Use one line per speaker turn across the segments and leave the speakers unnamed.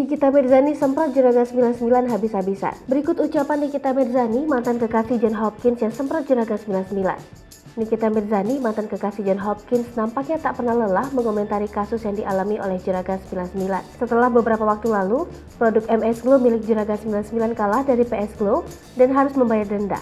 Nikita Mirzani semprot Juragan 99 habis-habisan. Berikut ucapan Nikita Mirzani, mantan kekasih John Hopkins yang semprot Juragan 99. Nikita Mirzani, mantan kekasih John Hopkins, nampaknya tak pernah lelah mengomentari kasus yang dialami oleh Juragan 99. Setelah beberapa waktu lalu, produk MS Glow milik Juragan 99 kalah dari PS Glow dan harus membayar denda.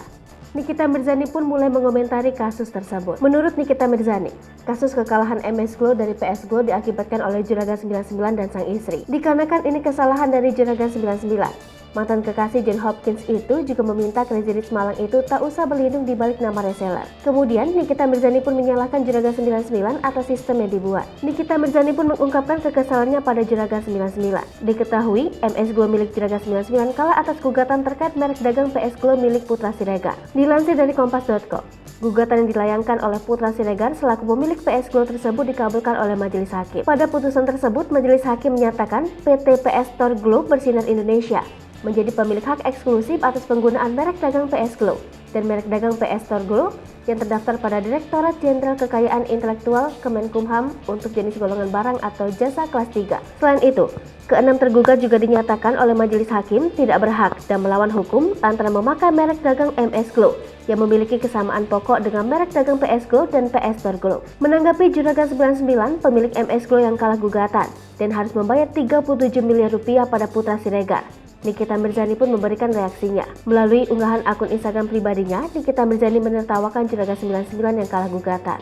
Nikita Mirzani pun mulai mengomentari kasus tersebut. Menurut Nikita Mirzani, kasus kekalahan MS Glow dari PS Glow diakibatkan oleh Juragan 99 dan sang istri. Dikarenakan ini kesalahan dari Juragan 99. Mantan kekasih John Hopkins itu juga meminta Crazy Rich Malang itu tak usah berlindung di balik nama reseller. Kemudian Nikita Mirzani pun menyalahkan Juragan 99 atas sistem yang dibuat. Nikita Mirzani pun mengungkapkan kekesalannya pada Juragan 99. Diketahui MS Glow milik Juragan 99 kalah atas gugatan terkait merek dagang PS Glow milik Putra Siregar. Dilansir dari Kompas.com, gugatan yang dilayangkan oleh Putra Siregar selaku pemilik PS Glow tersebut dikabulkan oleh Majelis Hakim. Pada putusan tersebut, Majelis Hakim menyatakan PT PS Store Glow Bersinar Indonesia menjadi pemilik hak eksklusif atas penggunaan merek dagang PS Glow dan merek dagang PS Store Glow yang terdaftar pada Direktorat Jenderal Kekayaan Intelektual Kemenkumham untuk jenis golongan barang atau jasa kelas 3. Selain itu, keenam tergugat juga dinyatakan oleh Majelis Hakim tidak berhak dan melawan hukum antara memakai merek dagang MS Glow yang memiliki kesamaan pokok dengan merek dagang PS Glow dan PS Store Glow. Menanggapi Juragan 99, pemilik MS Glow yang kalah gugatan dan harus membayar 37 miliar rupiah pada Putra Siregar, Nikita Mirzani pun memberikan reaksinya. Melalui unggahan akun Instagram pribadinya, Nikita Mirzani menertawakan Juragan 99 yang kalah gugatan.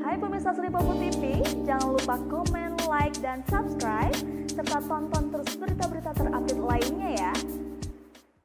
Hai pemirsa Sri Popo TV, jangan lupa komen, like, dan subscribe, serta tonton terus berita-berita terupdate lainnya ya.